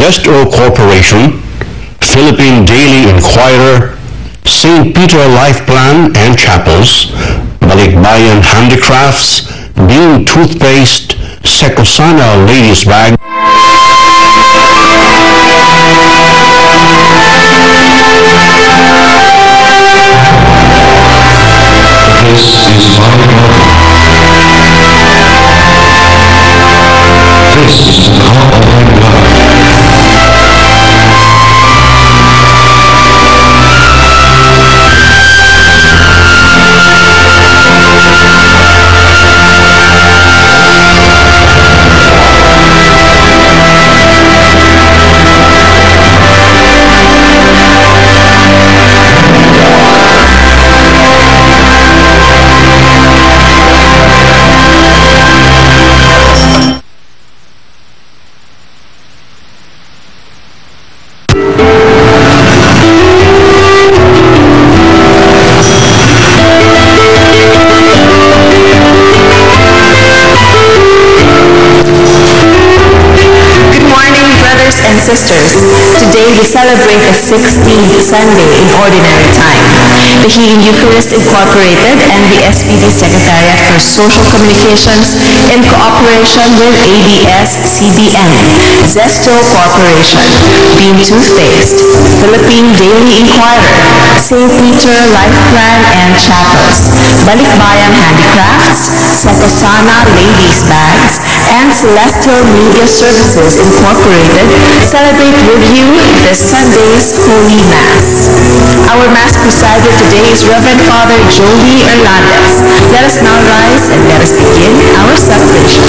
Zesto Corporation, Philippine Daily Inquirer, St. Peter Life Plan and Chapels, Balikbayan Handicrafts, Bean Toothpaste, Secosana Ladies Bag. This is my body. This is the cup of my blood. Sisters, today we celebrate the 16th Sunday in Ordinary Time. The Healing Eucharist Incorporated and the SPD Secretariat for Social Communications in cooperation with ABS-CBN, Zesto Corporation, Bean Toothpaste, Philippine Daily Inquirer, St. Peter Life Plan and Chapels, Balikbayan Handicrafts, Secosana Ladies Bags, and Celestial Media Services Incorporated celebrate with you this Sunday's Holy Mass. Our Mass presider today is Reverend Father Joey Hernandez. Let us now rise and let us begin our celebration.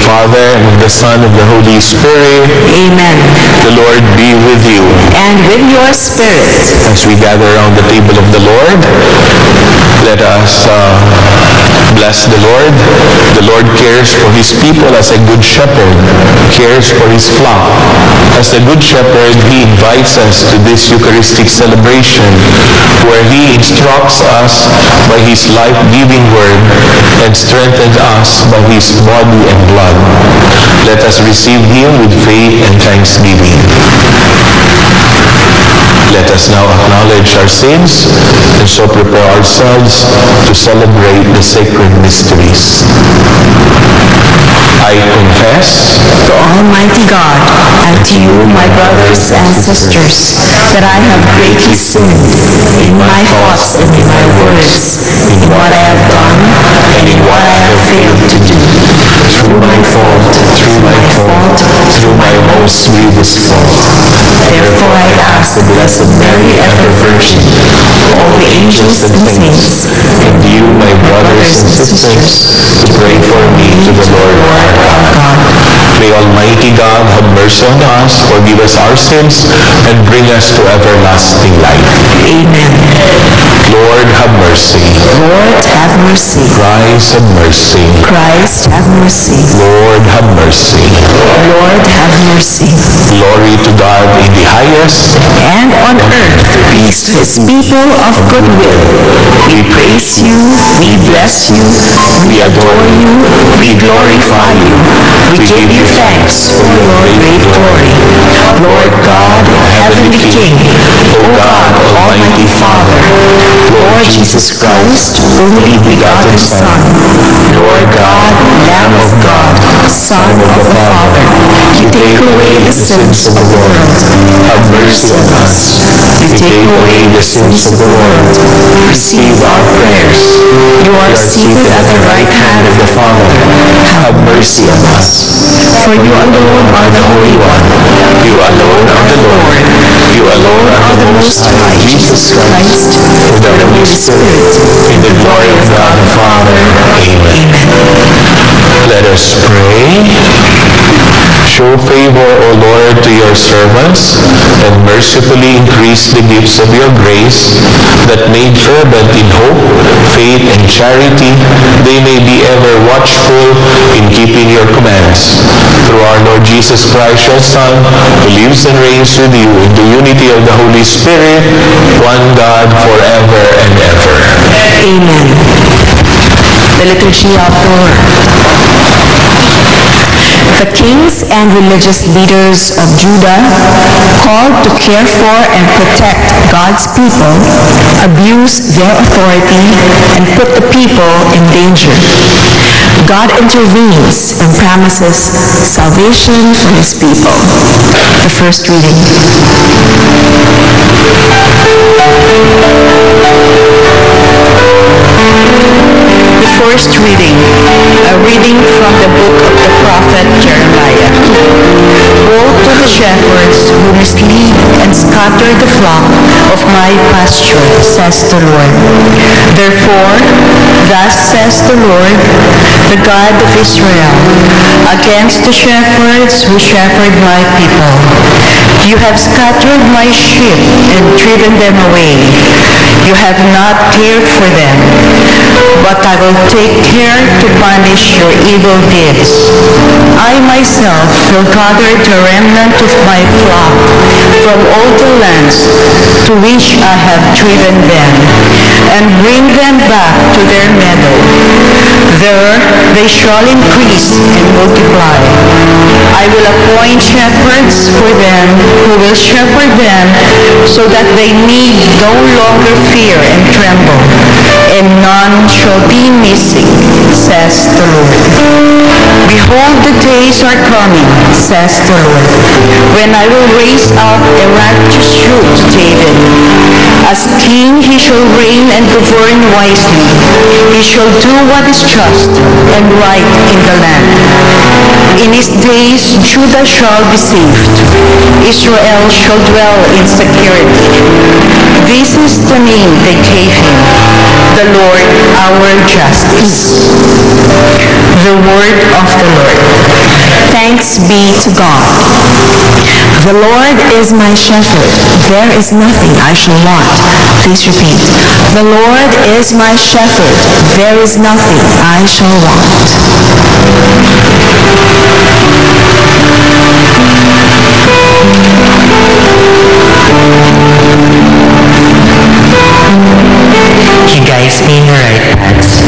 Father, and of the Son, and of the Holy Spirit. Amen. The Lord be with you. And with your spirit. As we gather around the table of the Lord, let us bless the Lord. The Lord cares for his people as a good shepherd cares for his flock. As the good shepherd, he invites us to this Eucharistic celebration where he instructs us by his life-giving word and strengthens us by his body and blood. Let us receive him with faith and thanksgiving. Let us now acknowledge our sins and so prepare ourselves to celebrate the sacred mysteries. I confess to Almighty God and to you, my brothers and sisters, that I have greatly sinned in my thoughts and in my words, in what I have done and in what I have failed to do. Through my fault, through my most grievous fault. Therefore I us, the Blessed Mary, ever Virgin, all the angels and saints, and you, my brothers and sisters, to pray for me to the Lord our God. May Almighty God have mercy on us, forgive us our sins, and bring us to everlasting life. Amen. Lord, have mercy. Lord, have mercy. Christ, have mercy. Christ, have mercy. Lord, have mercy. Lord, have mercy. Glory to God in the highest, And on earth, peace to his people of good will. We praise you, we bless you, we adore you, we glorify you. We give you thanks for your great glory. Lord God, heavenly King, O God, Almighty Father, Lord Jesus Christ, only begotten Son, Lord God, Lamb of God, Son of the Father, you take away the sins of the world. have mercy on us. You take away the sins of the world. Receive our prayers. You are seated at the right hand of the Father. Have mercy on us. For you alone are the Holy One. You alone are the Lord. You alone are the Most High, Jesus Christ, with the Holy Spirit, in the glory of God the Father. Amen. Let us pray. Show favor, O Lord, to your servants, and mercifully increase the gifts of your grace, that made fervent in hope, faith, and charity, they may be ever watchful in keeping your commands. Through our Lord Jesus Christ, your Son, who lives and reigns with you in the unity of the Holy Spirit, one God, forever and ever. Amen. The Liturgy of the Lord. The kings and religious leaders of Judah, called to care for and protect God's people, abuse their authority and put the people in danger. God intervenes and promises salvation for his people. The first reading. The first reading, a reading from the book of the prophet Jeremiah. Woe to the shepherds who mislead and scatter the flock of my pasture, says the Lord. Therefore, thus says the Lord, the God of Israel, against the shepherds who shepherd my people. You have scattered my sheep and driven them away. You have not cared for them, but I will take care to punish your evil deeds. I myself will gather the remnant of my flock from all the lands to which I have driven them, and bring them back to their meadow. There they shall increase and multiply. I will appoint shepherds for them who will shepherd them, so that they need no longer fear and tremble, and none shall be missing, says the Lord. Behold, the days are coming, says the Lord, when I will raise up a righteous root to David. As king he shall reign and govern wisely. He shall do what is just and right in the land. In his days Judah shall be saved. Israel shall dwell in security. This is the name they gave him, the Lord our justice. The word of the Lord. Thanks be to God. The Lord is my shepherd. There is nothing I shall want. Please repeat. The Lord is my shepherd. There is nothing I shall want. He guides me in the right paths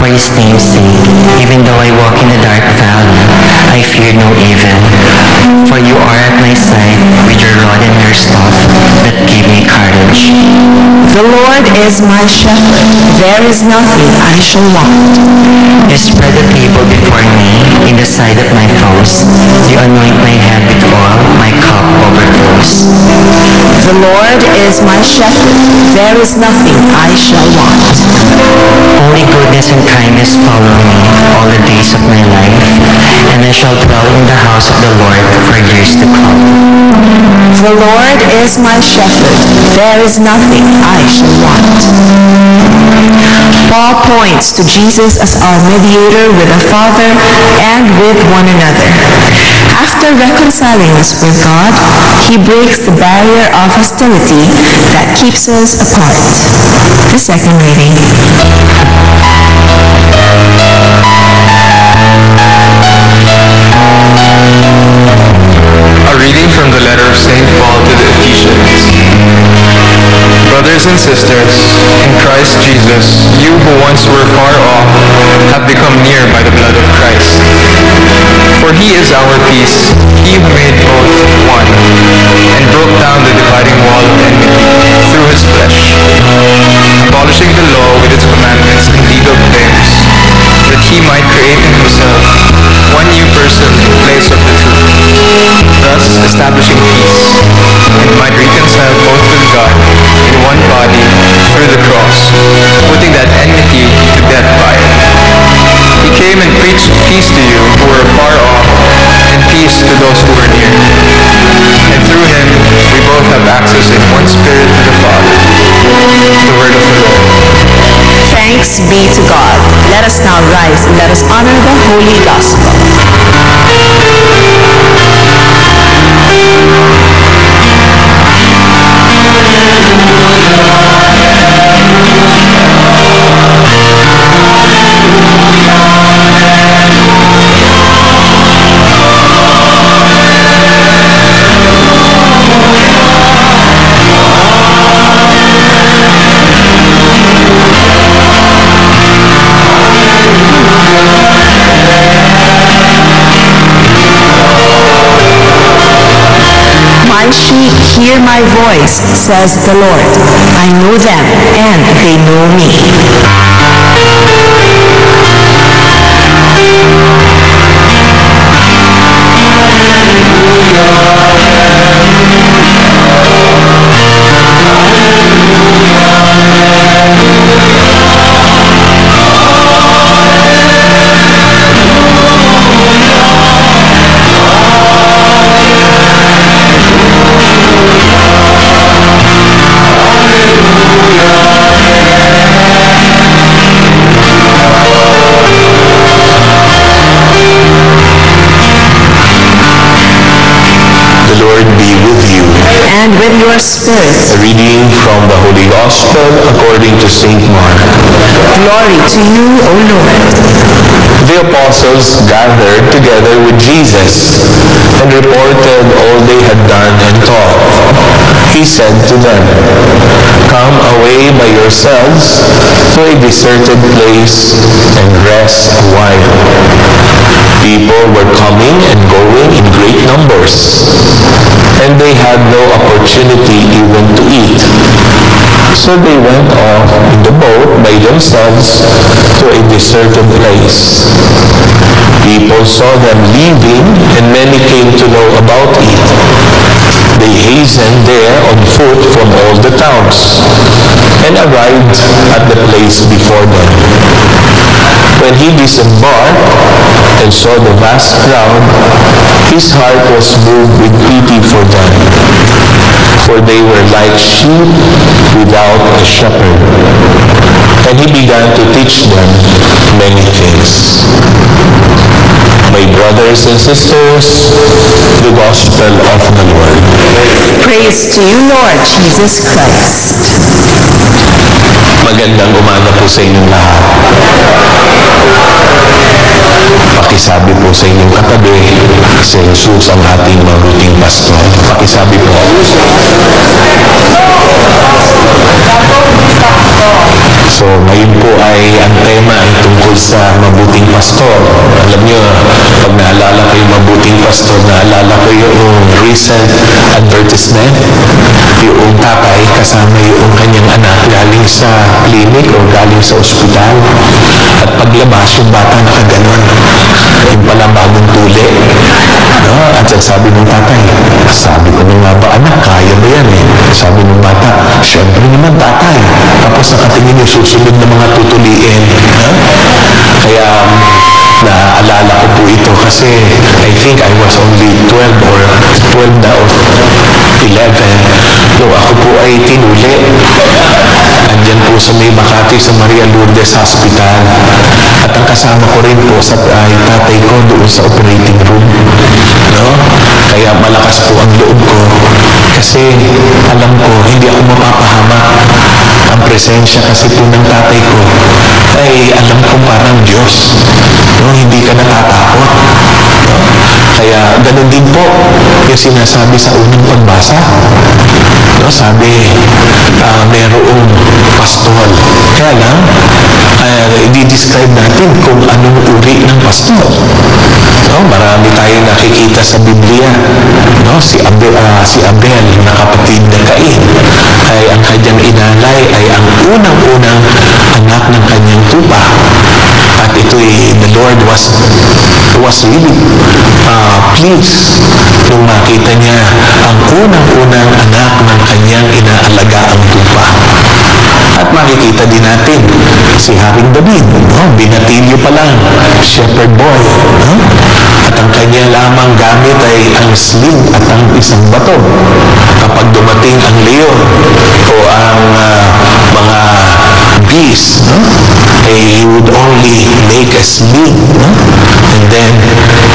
for his name's sake. Even though I walk in the dark valley, I fear no evil. For you are at my side with your rod and your staff that give me courage. The Lord is my shepherd. There is nothing I shall want. You spread the table before me in the sight of my foes. You anoint my head with oil, my cup overflows. The Lord is my shepherd. There is nothing I shall want. Only goodness and kindness follow me all the days of my life, and I shall dwell in the house of the Lord for years to come. The Lord is my shepherd, there is nothing I shall want. Paul points to Jesus as our mediator with the Father and with one another. After reconciling us with God, he breaks the barrier of hostility that keeps us apart. The second reading. A reading from the letter of St. Paul to the Ephesians. Brothers and sisters, in Christ Jesus, you who once were far off have become near by the blood of Christ. For he is our peace, he who made both one, and broke down the dividing wall of enmity through his flesh, abolishing the law with its commandments and legal claims, that he might create in himself one new person in place of the two, thus establishing peace, and might reconcile both with God in one body through the cross, putting that enmity to death by it. He came and preached peace to you who were far off, and peace to those who were near. And through him we both have access in one spirit to the Father. The word of the Lord. Thanks be to God. Let us now rise and let us honor the Holy Gospel. My sheep hear my voice, says the Lord. I know them, and they know me. And with your spirit. A reading from the Holy Gospel according to St. Mark. Glory to you, O Lord. The apostles gathered together with Jesus and reported all they had done and taught. He said to them, "Come away by yourselves to a deserted place and rest a while." People were coming and going in great numbers, and they had no opportunity even to eat. So they went off in the boat by themselves to a deserted place. People saw them leaving, and many came to know about it. They hastened there on foot from all the towns, and arrived at the place before them. When he disembarked and saw the vast crowd, his heart was moved with pity for them, for they were like sheep without a shepherd. And he began to teach them many things. My brothers and sisters, the Gospel of the Lord. Praise to you, Lord Jesus Christ. Magandang umaga po sa inyong lahat. Pakisabi po sa inyong katabi, si Jesus ang ating mabuting pastor. Pakisabi po. So, ngayon po ay ang tema ay tungkol sa mabuting pastor. Alam niyo, pag naalala ko yung mabuting pastor, naalala ko yung recent advertisement. Yung tatay kasama yung kanyang anak galing sa clinic o galing sa ospital. At paglabas, yung bata nakaganon. Yung pala bagong tuli. No? At sabi ng tatay, sabi ko nung nga ba, anak, kaya ba yan eh? Sabi ng bata, syempre naman tatay. Tapos nakatingin yung susunod na mga tutuliin. Kaya naaalala ko po ito kasi kasi I think I was only 12 na or 11 nung ako po ay tinuli. Andyan po sa may Makati sa Maria Lourdes Hospital. At ang kasama ko rin po sa tatay ko doon sa operating room. No? Kaya malakas po ang loob ko kasi alam ko hindi ako mapapahamak. Ang presensya kasi po ng tatay ko ay alam ko parang Diyos. No? Hindi ka natatakot. No? Kaya ganun din po yung sinasabi sa unang pagbasa. No? Sabi, merong pastol. Kaya lang, i-describe natin kung anong uri ng pastol. No? Marami tayong nakikita sa Biblia. No? Si Abel na kapatid ng Cain, ay ang kanyang inalay ay ang unang-unang anak ng kanyang tupa. At ito'y the Lord was really pleased nung makita niya ang unang-unang anak ng kanyang inaalagaang tupa. At makikita din natin si Haring David, no? Binatilyo pa lang, shepherd boy. No? At ang kanya lamang gamit ay ang sling at ang isang bato. Kapag dumating ang leon o ang mga beast, no? He would only make a sling, no? And then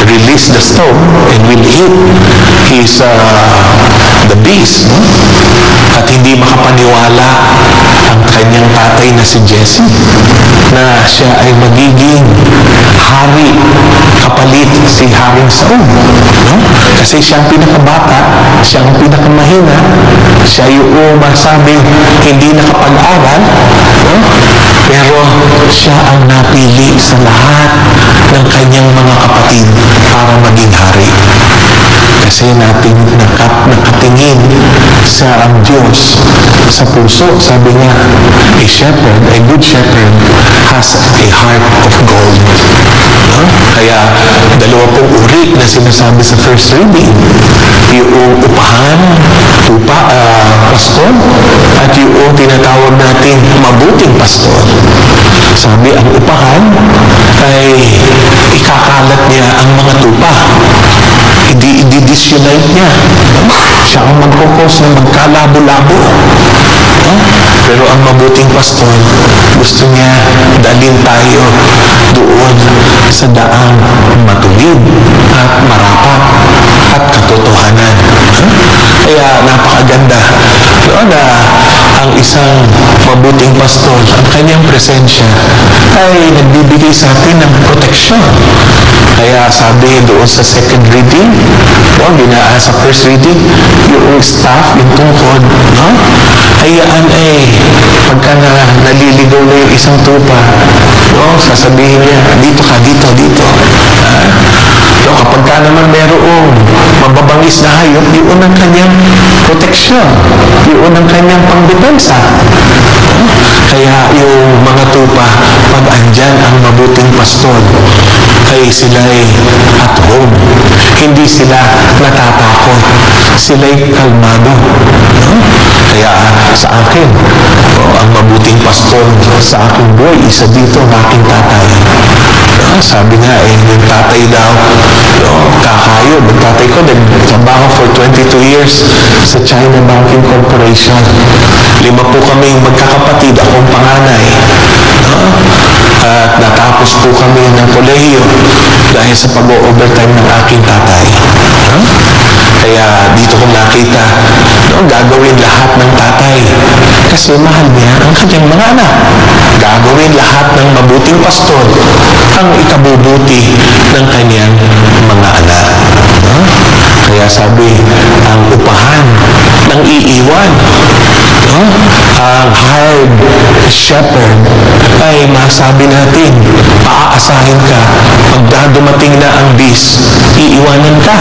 release the stone and will hit the beast. No? At hindi makapaniwala ang kanyang tatay na si Jesse na siya ay magiging hari kapalit si Haring Saul. No? Kasi siya ang pinakabata, siya ang pinakamahina, siya yung masabi hindi nakapag-aral, no? Pero siya ang napili sa lahat ng kanyang mga kapatid para maging hari. Kasi natin nakatingin sa ang Diyos sa puso. Sabi niya, a good shepherd has a heart of gold. No? Kaya dalawa pong uri na sinasabi sa first reading. Yung upahan, pastor, at yung tinatawag natin mabuting pastor. Sabi, ang upahan ay ikakalat niya ang mga tupa. I-disunite niya. Siya ang mag-focus na magkalabo-labo. Pero ang mabuting pastor, gusto niya dalhin tayo doon sa daang matuwid at marapat at katotohanan. Kaya napakaganda na ang isang mabuting pastor, ang kanyang presensya ay nagbibigay sa atin ng proteksyon. Kaya sabi doon sa second reading, sa first reading, yung staff, yung tungkod, hayaan pagka naliligaw na yung isang tupa, sasabihin niya, dito ka, dito. Kapag ka naman merong mababangis na hayop, yun ang kanyang proteksyon, yun ang kanyang pangdepensa. Kaya yung mga tupa, pag andyan ang mabuting pastor, ay sila'y at home. Hindi sila natatakot. Sila'y kalmado. Kaya sa akin, ang mabuting pastor sa aking buhay, isa dito ang aking tatay. Sabi nga, yung tatay daw, kakayo. Ang tatay ko, nagtrabaho for 22 years sa China Banking Corporation. 5 po kami magkakapatid, akong panganay. At natapos po kami ng kolehiyo dahil sa pag-overtime ng aking tatay. Kaya dito ko nakita, gagawin lahat ng tatay kasi mahal niya ang kanyang mga anak. Gagawin lahat ng mabuting pastor ang ikabubuti ng kanyang mga anak. Kaya sabi, ang upahan ng iiwan, ang hired shepherd ay masabi natin, paaasahin ka, pag dumating na ang beast, iiwanan ka.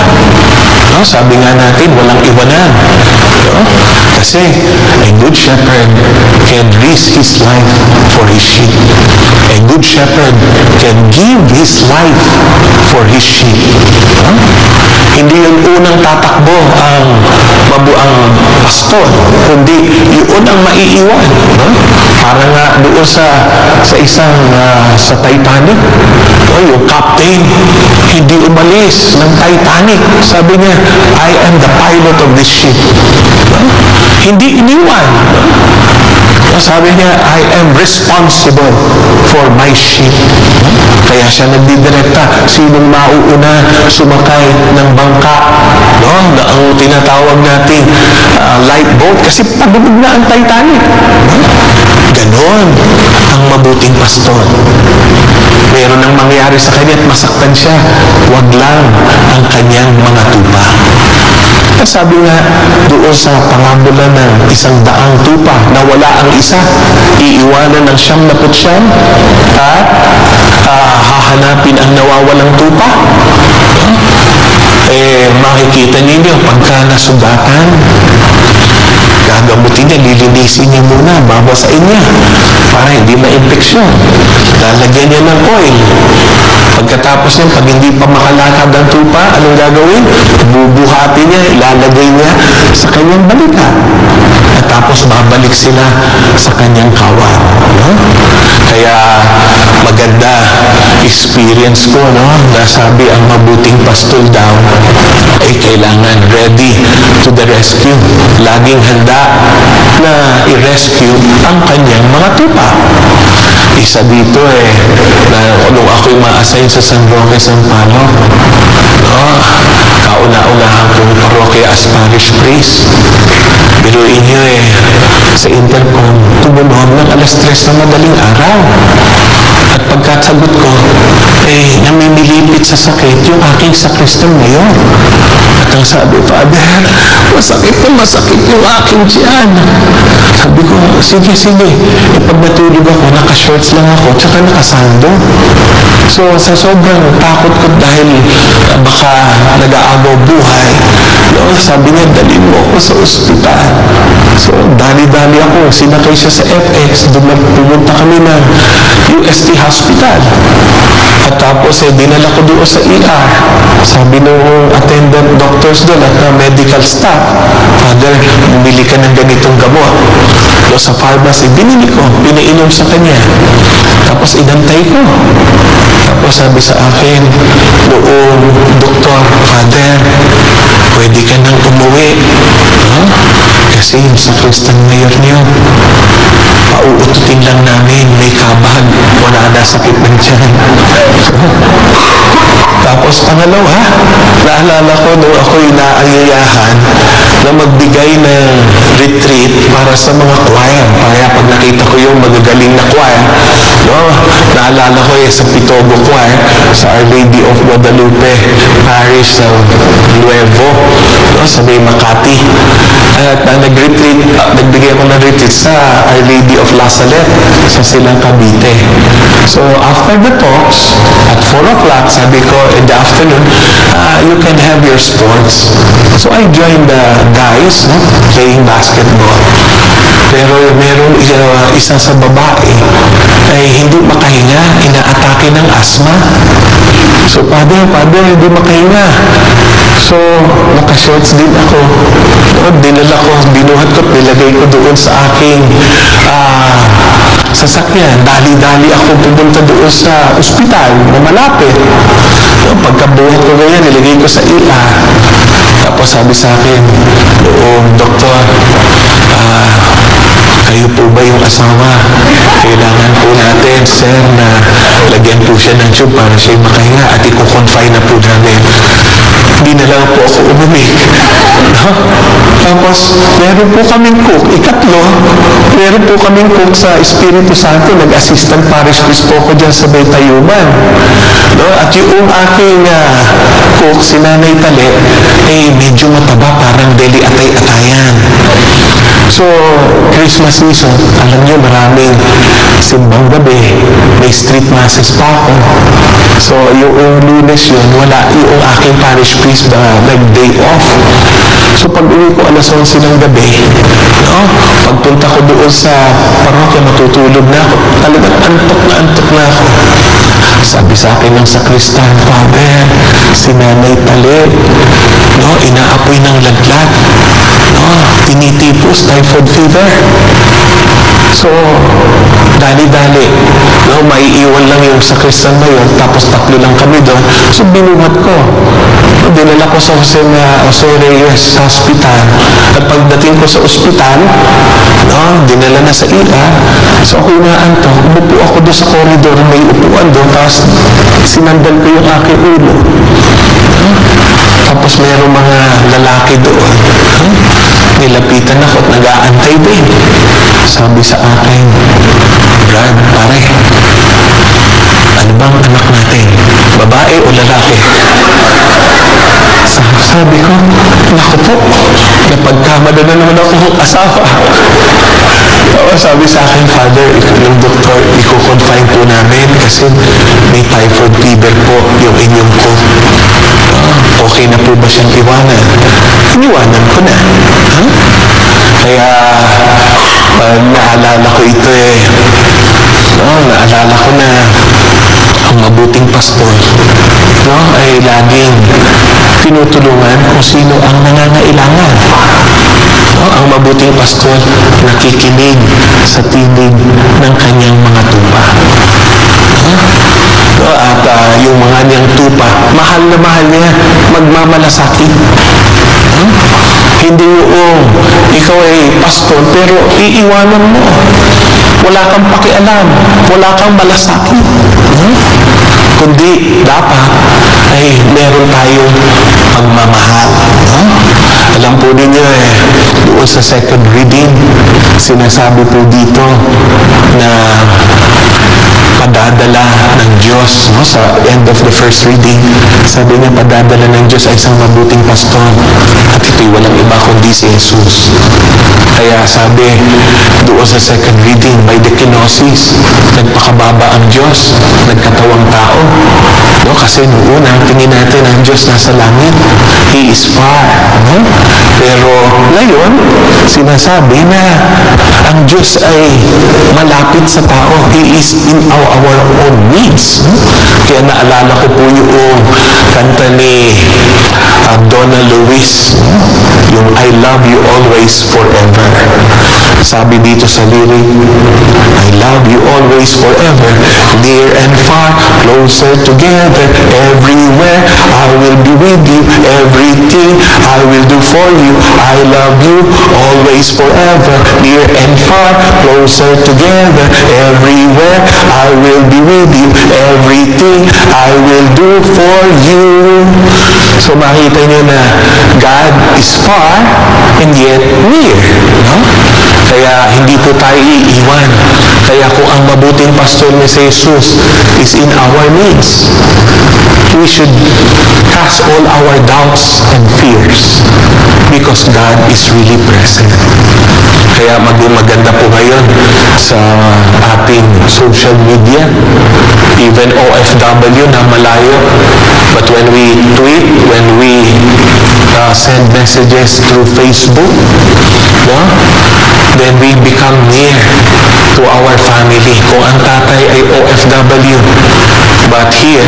Sabi nga natin, walang iwanan. Kasi a good shepherd can risk his life for his sheep. A good shepherd can give his life for his sheep. Hindi yung unang tatakbo ang pastor, kundi yun ang maiiwan. Parang nga doon sa isang sa Titanic, yung captain hindi umalis ng Titanic. Sabi niya, I am the pilot of this ship. Hindi iniwan. Sabi niya, I am responsible for my ship. Kaya siya nagdidirekta, sinong mauuna sumakay ng bangka. Ang tinatawag natin lifeboat, kasi pagubog na ang Titanic. Ganon ang mabuting pastor. Meron nang mangyari sa kanya at masaktan siya, wag lang ang kanyang mga tupa. Sabi nga doon sa parábola ng 100 tupa na wala ang isa, iiwanan ng 99 at hahanapin ang nawawalang tupa. Makikita ninyo pagka nasugatan, gagamutin niya, lilinisin niya muna, babasain niya para hindi ma-infeksyon. Lalagyan niya ng oil. Pagkatapos niya, pag hindi pa makalakad ang tupa, anong gagawin? Bubuhatin niya, ilalagay niya sa kanyang balikat. At tapos babalik sila sa kanyang kawan. Kaya maganda experience ko, nasabi ang mabuting pastor daw ay kailangan ready to the rescue. Laging handa na i-rescue ang kanyang mga tupa. Isa dito na nung ako'y ma-assign sa San Roque, San Palo, kauna-unahan kong parokya as parish priest. Biruin niyo sa intercom, tumunog ng alas 3 ng madaling araw. At pagkasagot ko, namimilipit sa sakit yung aking sakristan ngayon. At ang sabi, Father, masakit yung aking tiyan. Sabi ko, sige. Pag natulog ako, naka-shorts lang ako, tsaka nakasando. So, sa sobrang takot ko dahil baka nag-aagaw buhay, sabi niya, dalhin mo ako sa ospital. So, dali-dali ako, sinakay siya sa FX, pumunta kami ng UST Hospital. At tapos, dinala ko doon sa ER. Sabi nung attendant doctors doon at medical staff, Father, bumili ka ng ganitong gamot. Doon sa pharmacy, binili ko, pinainom sa kanya. Tapos, inantay ko. Tapos, sabi sa akin, noong doktor, Father, pwede ka nang umuwi. Kasi yung sakristan mayor niyo, pauututin lang namin, may kabag, wala na sakit ng tiyan. Tapos pangalawa, naalala ko nung ako'y naayayahan na magbigay ng retreat para sa mga choir. Kaya pag nakita ko yung magagaling na choir, naalala ko sa Pitogo Choir, sa Our Lady of Guadalupe Parish sa Nuevo, sa may Makati. At nag-retreat, nagbigay ako ng retreat sa Our Lady of La Salette sa Silang Cavite. So after the talks, at 4 o'clock, sabi ko, in the afternoon, you can have your sports. So I joined the guys playing basketball. Pero merong isa sa babae ay hindi makahinga, inaatake ng asthma. So, Father, hindi makahinga. So, naka-shorts din ako. Dinala ko, binuhat ko, nilagay ko doon sa aking sasakyan. Dali-dali ako pumunta doon sa ospital na malapit. Pagkabuhat ko ganyan, nilagay ko sa ila. Tapos sabi sa akin, doktor, kayo po ba yung asawa? Kailangan po natin, sir, na lagyan po siya ng tube para siya makahinga at i-confine na po namin. Hindi na lang po ako umuwi. Tapos, meron po kaming cook. Ikatlo, meron po kaming cook sa Espiritu Santo. Nag-assistant parish priest po ko dyan sa Baytayuman. At yung aking cook, si Nanay Tale, medyo mataba, parang deli atay-atayan. So, Christmas season, alam niyo, maraming simbang gabi, may street masses pa ako. So, yung Lunes yun, wala yung aking parish priest nag-day off. So, pag uwi ko alas 11 ng gabi, pagpunta ko doon sa parokya, matutulog na ako. Talagang antok na ako. Sabi sa akin ng sakristan, Father, si Nanay Tale, inaapoy ng laglag. Tinitipos, typhoid fever. So, dali-dali. No, maiiwan lang yung sakristan na yun, tapos 3 lang kami doon. So, binuhat ko. Dinala ko sa Jose Reyes Hospital. At pagdating ko sa ospital, no, dinala na sa ER. So, ako inaanto. Umupo ako doon sa corridor, may upuan doon, tapos sinandal ko yung aking ulo. Tapos mayroong mga lalaki doon. Nilapitan ako at nag-aantay din. Sabi sa akin, Brad, pare, ano bang anak natin? Babae o lalaki? Sabi ko, naku po, napagkamada na naman ako ng asawa. Sabi sa akin, Father, yung doktor, i-confine po namin kasi may typhoid fever po yung inyong ko. Okay na po ba siyang iwanan? Iniwanan ko na. Kaya, naalala ko ito naalala ko na ang mabuting pastor ay laging tinutulungan kung sino ang nangangailangan. Ang mabuting pastor nakikinig sa tinig ng kanyang mga tupa. At yung mga niyang tupa, mahal na mahal niya, magmamalasakit. Hindi yung ikaw ay pastor pero iiwanan mo. Wala kang pakialam, wala kang malasakit. Kundi dapat ay meron tayong pagmamahal. Alam po ninyo doon sa second reading, sinasabi po dito na padadala ng Diyos. Sa end of the first reading, sabi niya, padadala ng Diyos ay isang mabuting pastor. At ito'y walang iba kundi si Jesus. Kaya sabi, doon sa second reading, by the kenosis, nagpakababa ang Diyos, nagkatawang tao. Kasi noong una, tingin natin ang Diyos nasa langit. He is far. Pero ngayon, sinasabi na ang Diyos ay malapit sa tao. He is in our own needs. Kaya naalala ko po yung kanta ni Donna Lewis, yung I love you always forever. Sabi dito sa lyric, I love you always forever, near and far, closer together, everywhere. I will be with you, everything I will do for you. I love you always forever, near and far, closer together, everywhere. I will be with you, everything I will do for you. So makita niyo na God is far and yet near. Kaya hindi po tayo iiwan. Kaya kung ang mabuting pastor ni si Jesus is in our needs, we should cast all our doubts and fears because God is really present. Kaya maganda po ngayon sa ating social media, even OFW na malayo, but when we tweet, when we send messages through Facebook, then we become near to our family. Kung ang tatay ay OFW, but here,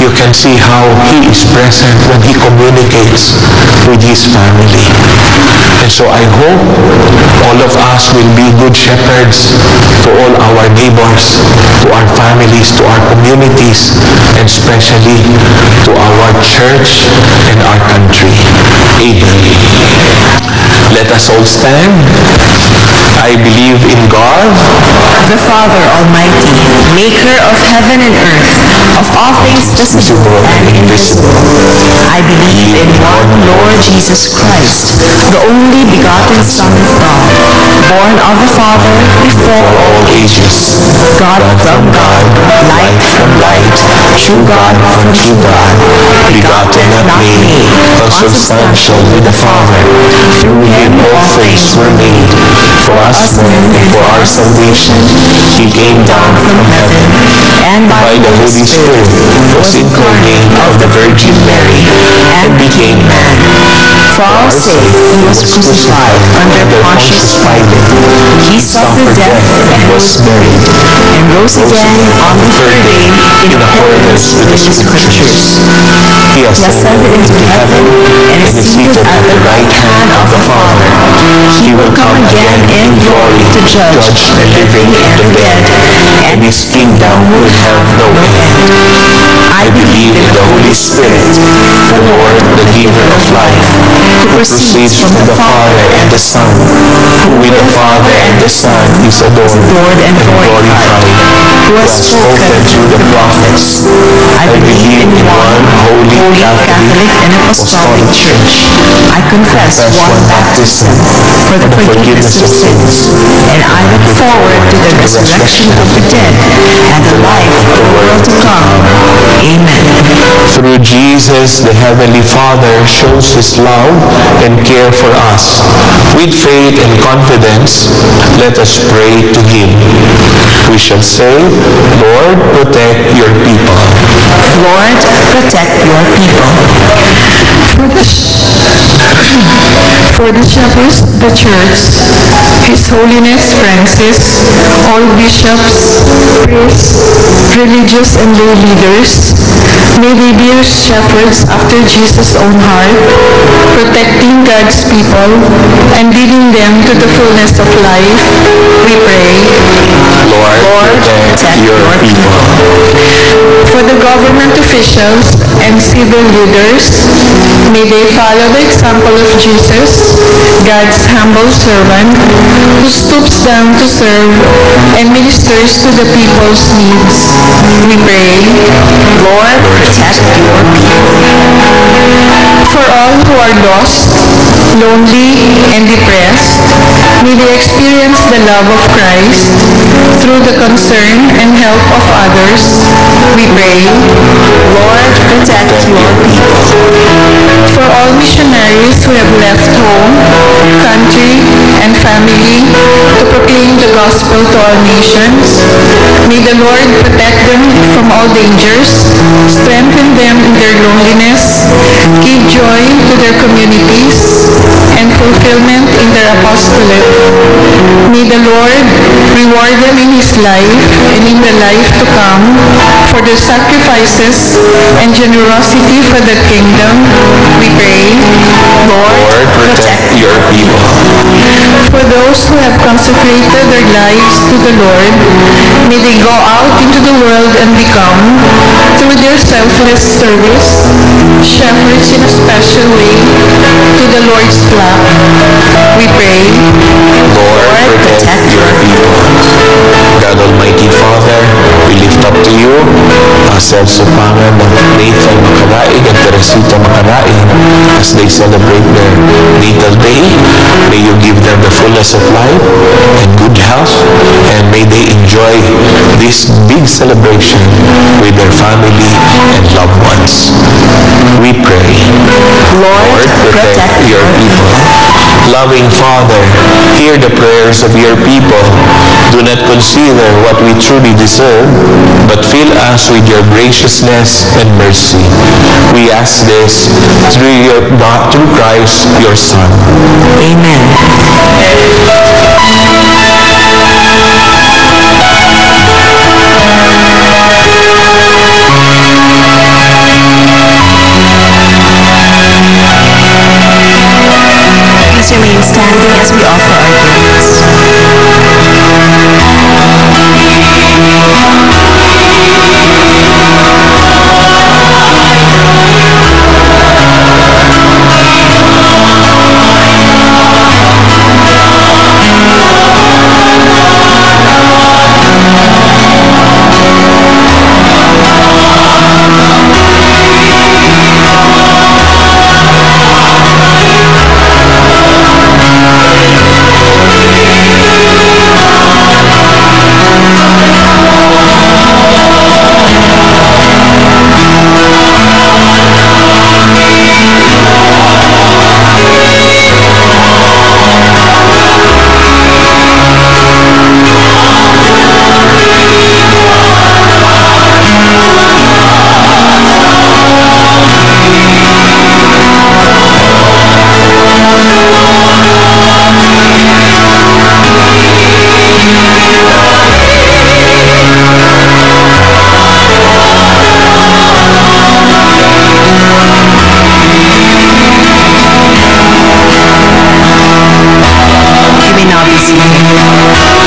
you can see how he is present when he communicates with his family. And so I hope all of us will be good shepherds to all our neighbors, to our families, to our communities, and especially to our church and our country. Amen. Let us all stand. I believe in God, the Father Almighty, maker of heaven and earth, of all things visible and invisible. I believe in one Lord Jesus Christ, the only begotten Son of God, born of the Father before all ages, God from God, light from light, true God from true God, begotten and not made, consubstantial with the Father. Through him all things were made. For us men and for our salvation, he came down from heaven, and by the Holy Spirit was incarnate of the Virgin Mary, and became man. For our sake he was crucified under Pontius Pilate. He suffered death and was buried, and rose again on the third day in accordance with the Scriptures. He ascended into heaven and is seated at the right hand of the Father. He will come again in glory to judge the living and the dead, and his kingdom will have no end. I believe in the Holy Spirit, the Lord, the giver of life, who proceeds from the Father and the Son, who with the Father and the Son is adored and glorified, who has spoken through the prophets. I believe in one holy Catholic and Apostolic Church. I confess one baptism for the forgiveness of sins, and I look forward to the resurrection of the dead and the life of the world to come. Amen. Through Jesus, the Heavenly Father shows His love and care for us. With faith and confidence, let us pray to Him. We shall say, Lord, protect your people. Lord, protect your people. For the shepherds, the church, His Holiness Francis, all bishops, priests, religious and lay leaders, may they be shepherds after Jesus' own heart, protecting God's people and leading them to the fullness of life, we pray. Lord, protect your people. For the government officials and civil leaders, may they follow the example of Jesus, God's humble servant, who stoops down to serve and ministers to the people's needs. We pray. Lord, protect your people. For all who are lost, lonely, and depressed, may they experience the love of Christ through the concern and help of others. We pray. Lord, protect your people. For all missionaries who have left home, country, and family to proclaim the gospel to all nations, may the Lord protect them from all dangers, strengthen them in their loneliness, give joy to their communities, and fulfillment in their apostolate. May the Lord reward them in His life and in the life to come for their sacrifices and generosity for the kingdom. We pray. Lord, protect your people. For those who have consecrated their lives to the Lord, may they go out into the world and become, through their selfless service, shepherds in a special way to the Lord's flock. We pray. Lord, protect your people. God Almighty Father, we lift up to you ourselves sa pangan ng Nathan Makaraig at Teresita Makaraig as they celebrate their natal day. May you give them the fullness of life and good health, and may they enjoy this big celebration with their family and loved ones. We pray. Lord, protect your people. Loving Father, hear the prayers of your people. Do not consider what we truly deserve, but fill us with your graciousness and mercy. We ask this through Christ, your Son. Amen. Please remain standing as we offer our gifts. You may now be seated.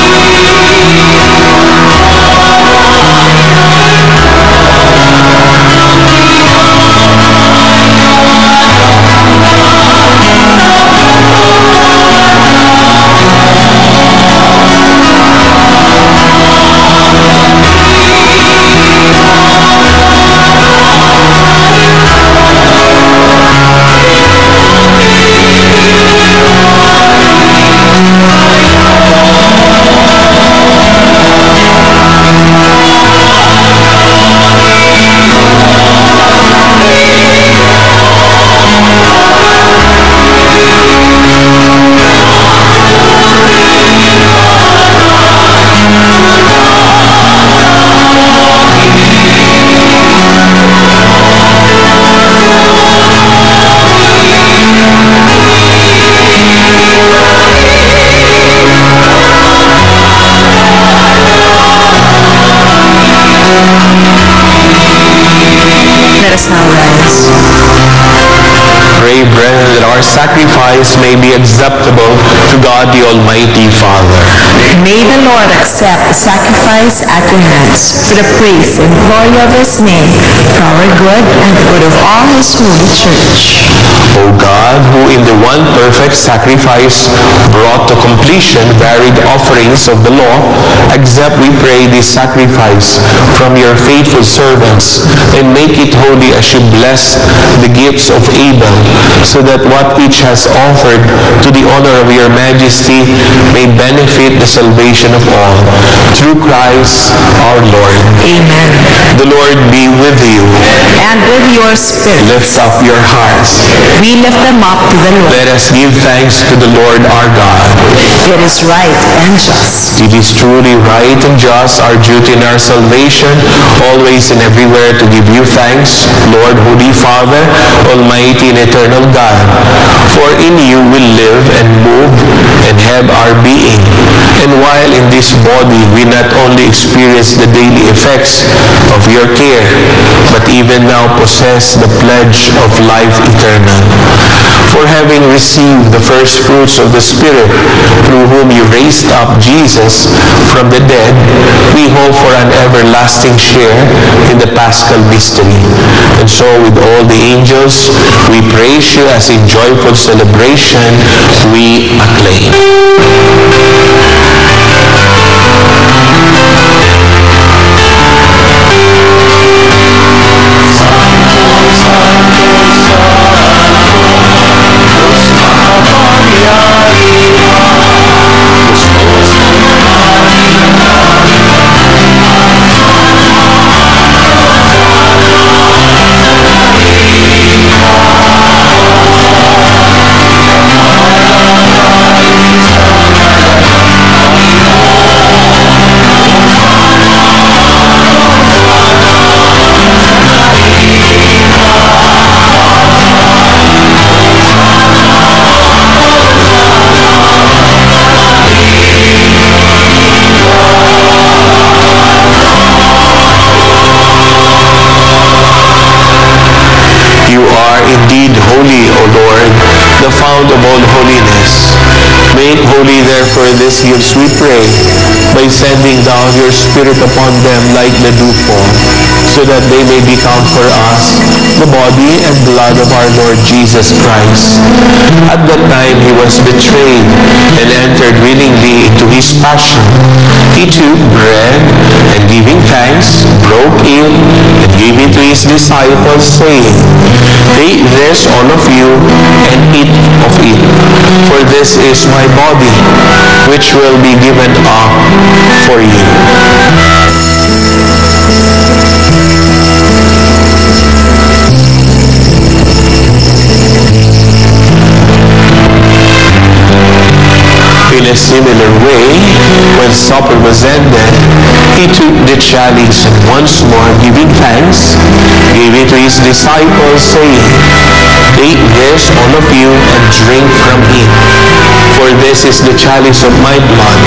our sacrifice may be acceptable to God the Almighty Father. May the Lord accept the sacrifice at your hands for the praise and glory of his name, for our good and the good of all his holy church. O God, who in the one perfect sacrifice brought to completion varied offerings of the law, accept, we pray, this sacrifice from your faithful servants, and make it holy as you bless the gifts of Abel, so that what each has offered to the honor of your majesty may benefit the salvation of all. Through Christ our Lord. Amen. The Lord be with you. And with your spirit, Lift up your hearts. we lift them up to the Lord. Let us give thanks to the Lord our God. It is right and just. It is truly right and just, our duty and our salvation, always and everywhere to give you thanks, Lord, Holy Father, Almighty and eternal God. For in you we live and move and have our being. And while in this body we not only experience the daily effects of your care, but even now possess the pledge of life eternal. For having received the first fruits of the Spirit, through whom you raised up Jesus from the dead, we hope for an everlasting share in the Paschal mystery. And so with all the angels, we praise you as in joyful celebration we acclaim. Indeed, holy, O Lord, the fount of all holiness. Make holy, therefore, these gifts, we pray, by sending down your Spirit upon them like the dewfall, so that they may become for us the body and blood of our Lord Jesus Christ. At that time he was betrayed and entered willingly into his passion. He took bread and giving thanks, broke it and gave it to his disciples, saying, Take this, all of you, and eat of it. For this is my body, which will be given up for you. In a similar way, when supper was ended, he took the chalice and once more giving thanks, gave it to his disciples, saying, Take this, all of you, and drink from it. For this is the chalice of my blood,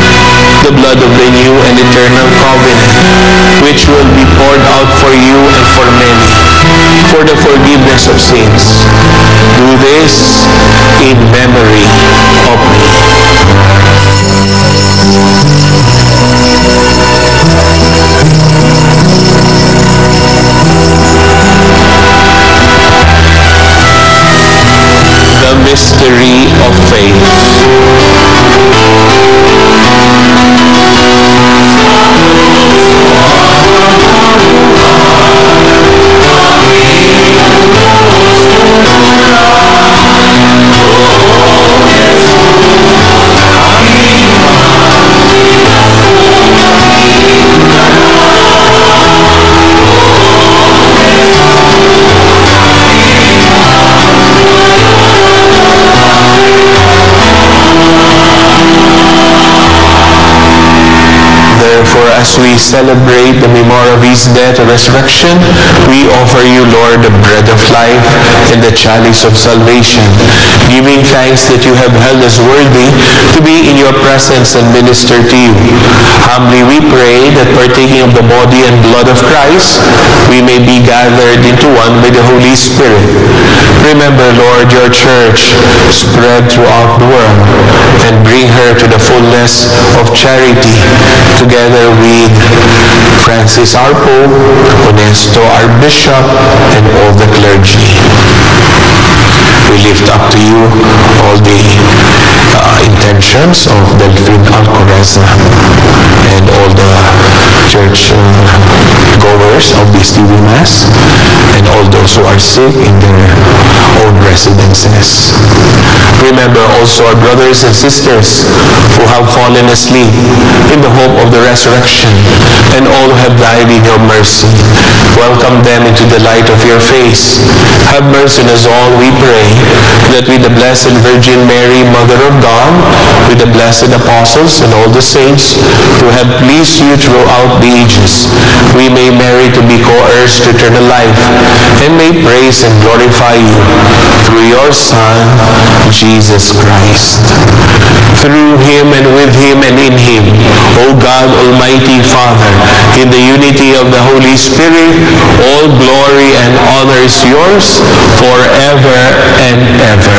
the blood of the new and eternal covenant, which will be poured out for you and for many, for the forgiveness of sins. Do this in memory of me. The mystery of faith. as we celebrate the memorial of his death and resurrection, we offer you, Lord, the bread of life and the chalice of salvation, giving thanks that you have held us worthy to be in your presence and minister to you. Humbly we pray that partaking of the body and blood of Christ, we may be gathered into one by the Holy Spirit. Remember, Lord, your church spread throughout the world and bring her to the fullness of charity, together with Francis our Pope, Honesto our Bishop, and all the clergy. We lift up to you all the intentions of Delphine Alcoreza and all the church goers of this TV Mass, and all those who are sick in their own residences. Remember also our brothers and sisters who have fallen asleep in the hope of the resurrection, and all who have died in your mercy. Welcome them into the light of your face. Have mercy on us all, we pray, that with the Blessed Virgin Mary, Mother of God, with the blessed apostles and all the saints who have pleased you throughout the ages, we may merit to be co-heirs to eternal life, and may praise and glorify you through your Son, Jesus Christ. Through him and with him and in him, O God, Almighty Father, in the unity of the Holy Spirit, all glory and honor is yours forever and ever.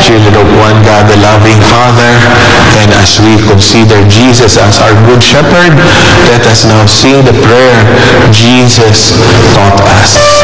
Children of one God, the loving Father, and as we consider Jesus as our good shepherd, let us now sing the prayer Jesus taught us.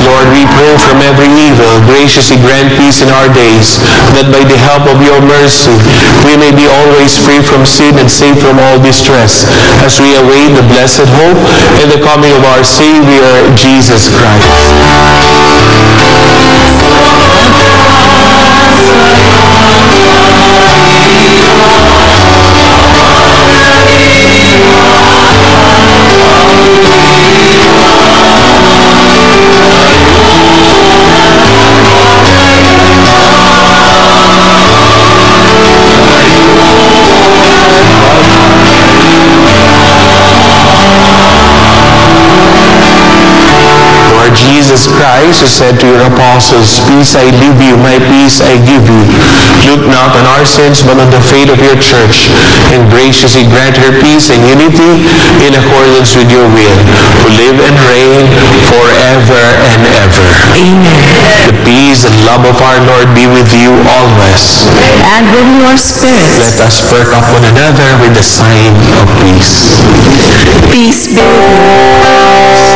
Lord, we pray from every evil, graciously grant peace in our days, that by the help of your mercy, we may be always free from sin and safe from all distress, as we await the blessed hope and the coming of our Savior, Jesus Christ. Christ, who said to your apostles, "Peace I leave you, my peace I give you. Look not on our sins, but on the faith of your church, and graciously grant her peace and unity in accordance with your will, who live and reign forever and ever." Amen. The peace and love of our Lord be with you always. And with your spirit. Let us perk up one another with the sign of peace. Peace be with you.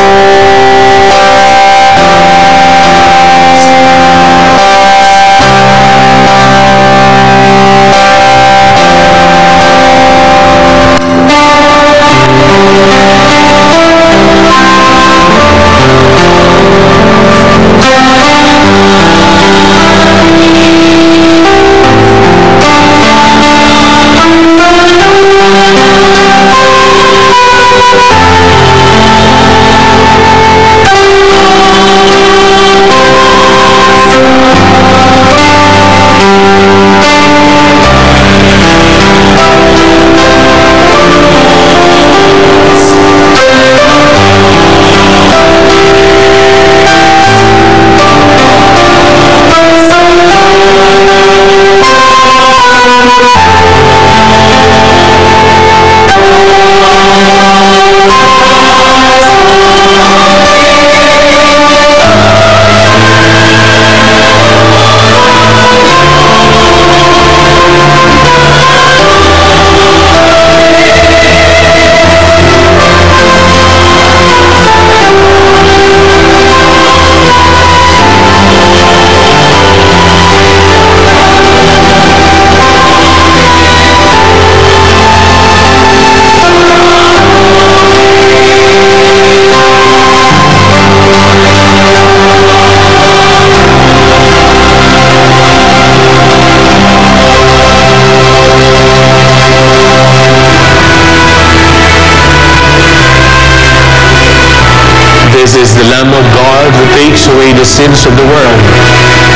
This is the Lamb of God who takes away the sins of the world.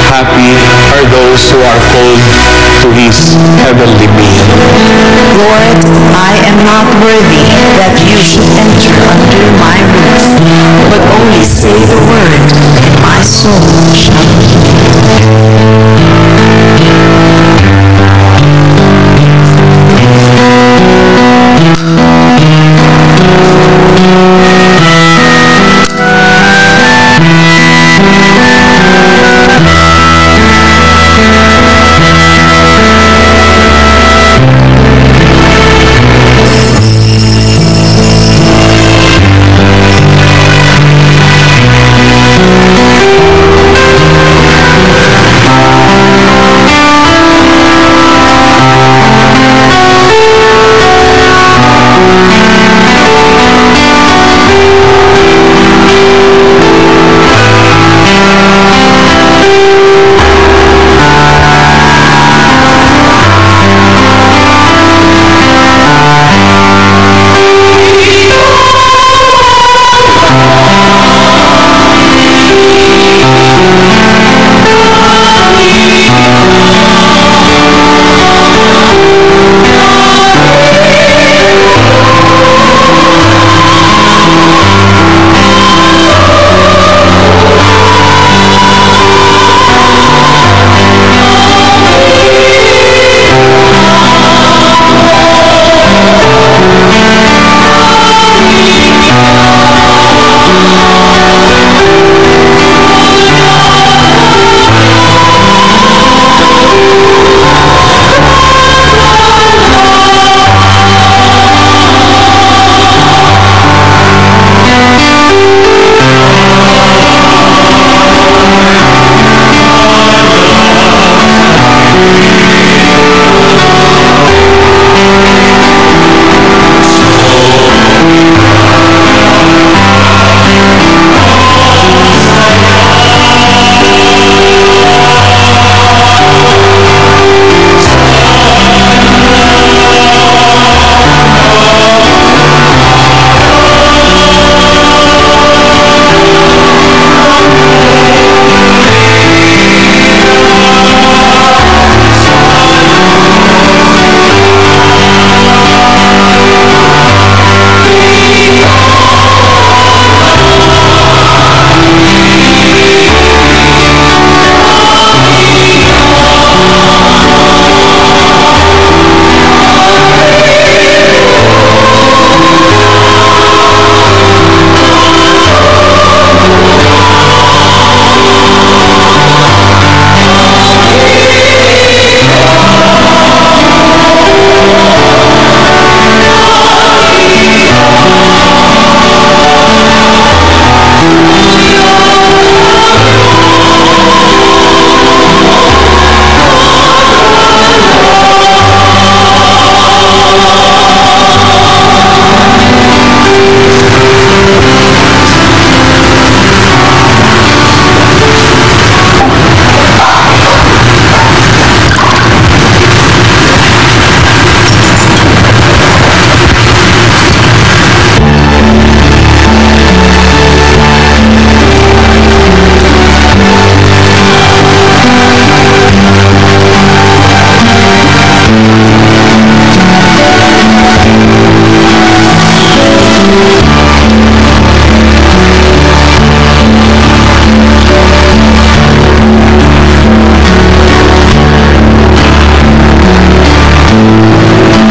Happy are those who are called to his heavenly meal. Lord, I am not worthy that you should enter under my roof, but only say the word, and my soul shall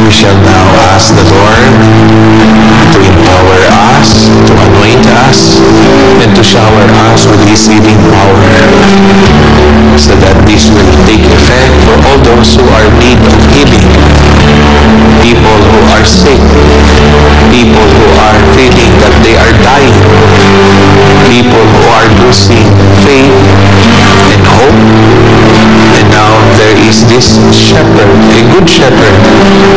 We shall now ask the Lord to empower us, to anoint us, and to shower us with His healing power, so that this will take effect for all those who are in need of healing, people who are sick, people who are feeling that they are dying, people who are losing faith and hope. And now there is this shepherd, a good shepherd,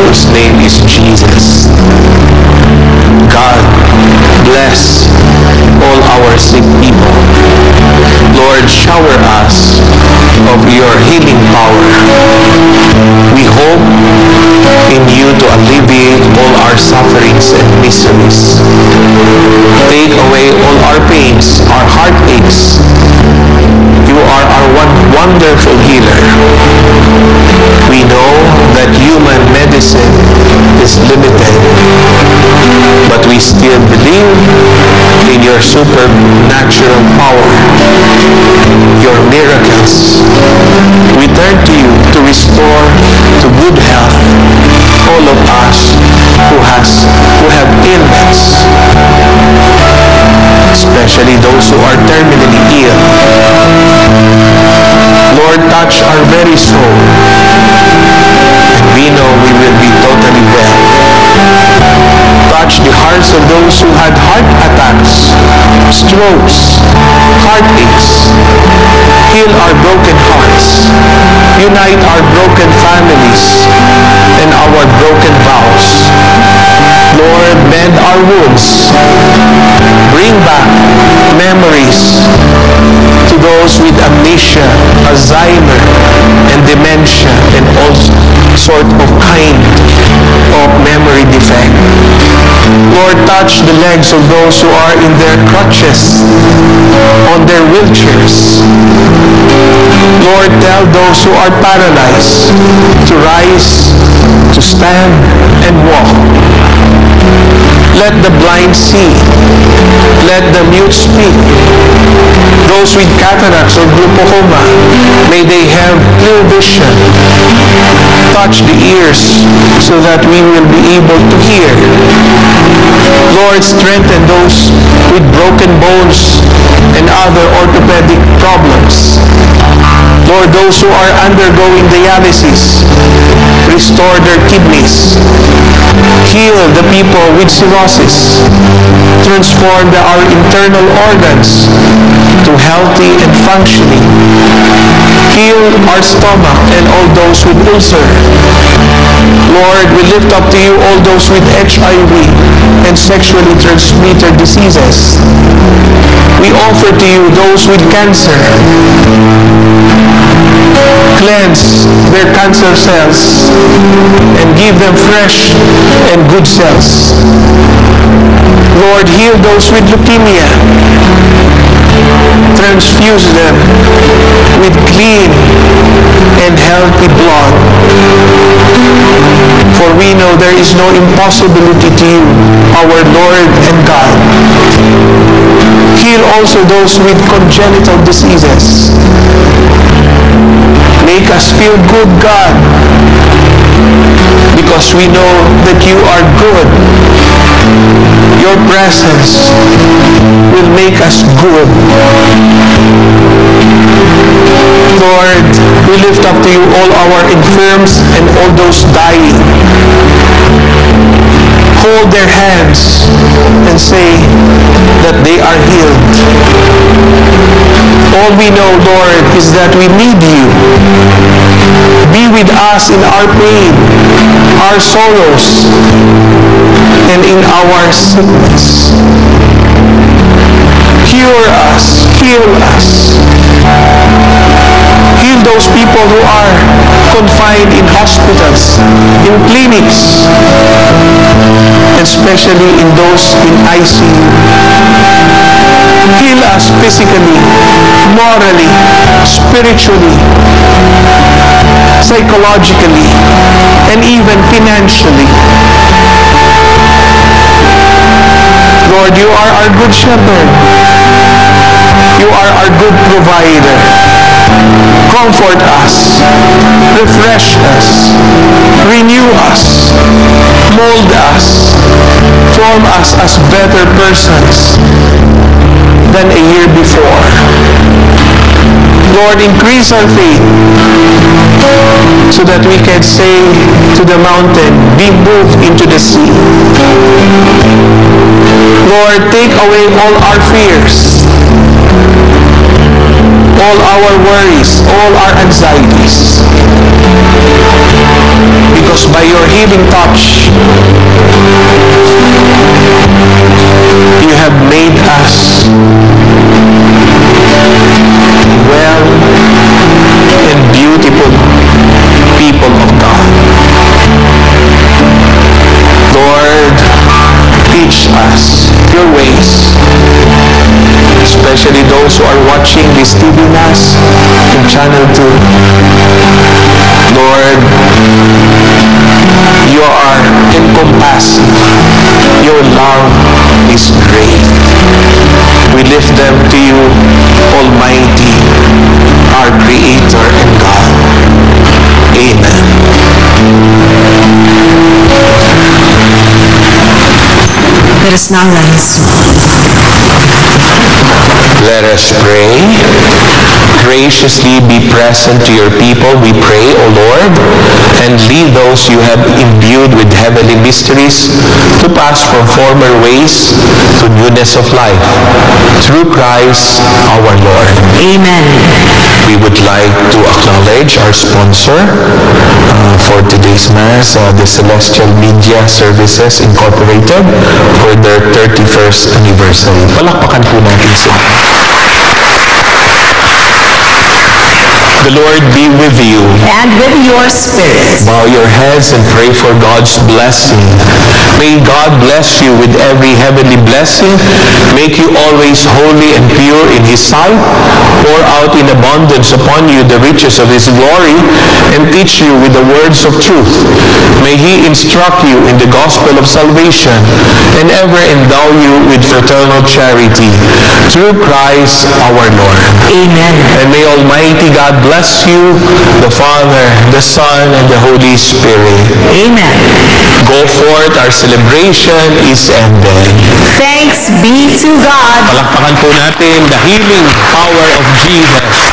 whose name is Jesus. God, bless all our sick people. Lord, shower us of your healing power. We hope in you to alleviate all our sufferings and miseries. Take away all our pains, our heartaches. You are our wonderful healer. We know that human medicine is limited, but we still believe in your supernatural power, your miracles. We turn to you to restore to good health all of us who have ailments, especially those who are terminally ill. Lord, touch our very soul, and we know we will be totally well. Touch the hearts of those who had heart attacks, strokes, heartaches. Heal our broken hearts. Unite our broken families and our broken vows. Lord, mend our wounds. Bring back memories to those with amnesia, Alzheimer, and dementia, and all sort of kind of memory defect. Lord, touch the legs of those who are in their crutches, on their wheelchairs. Lord, tell those who are paralyzed to rise, to stand, and walk. Let the blind see. Let the mute speak. Those with cataracts or glaucoma, may they have clear vision. Touch the ears so that we will be able to hear. Lord, strengthen those with broken bones and other orthopedic problems. Lord, those who are undergoing dialysis, restore their kidneys. Heal the people with cirrhosis. Transform our internal organs to healthy and functioning. Heal our stomach and all those with ulcer. Lord, we lift up to you all those with HIV and sexually transmitted diseases. We offer to you those with cancer. Cleanse their cancer cells and give them fresh and good cells. Lord, heal those with leukemia. Transfuse them with clean and healthy blood. For we know there is no impossibility to you, our Lord and God. Heal also those with congenital diseases. Make us feel good, God, because we know that you are good. Your presence will make us good. Lord, we lift up to you all our infirms and all those dying. Hold their hands and say that they are healed. All we know, Lord, is that we need you. Be with us in our pain, our sorrows, and in our sickness. Cure us, heal us. Heal those people who are confined in hospitals, in clinics, especially in those in ICU. Heal us physically, morally, spiritually, psychologically, and even financially. Lord, you are our good shepherd. You are our good provider. Comfort us, refresh us, renew us, mold us, form us as better persons than a year before. Lord, increase our faith so that we can say to the mountain, be moved into the sea. Lord, take away all our fears, all our worries, all our anxieties. Because by your healing touch, you have made us well and beautiful people of God. Lord, teach us your ways, especially those who are watching this TV Mass in Channel 2. Lord, you are encompassing. Your love is great. We lift them to you, Almighty, our Creator and God. Amen. Let us now rise. Let us pray. Graciously be present to your people, we pray, O Lord, and lead those you have imbued with heavenly mysteries to pass from former ways to newness of life. Through Christ our Lord. Amen. We would like to acknowledge our sponsor for today's Mass, the Celestial Media Services Incorporated, for their 31st anniversary. Palakpakan po natin sila. The Lord be with you. And with your spirit. Bow your heads and pray for God's blessing. May God bless you with every heavenly blessing, make you always holy and pure in His sight, pour out in abundance upon you the riches of His glory, and teach you with the words of truth. May He instruct you in the gospel of salvation, and ever endow you with fraternal charity. Through Christ our Lord. Amen. And may Almighty God bless you, the Father, the Son, and the Holy Spirit. Amen. Go forth, our celebration is ended. Thanks be to God. Palakpakan po natin the healing power of Jesus.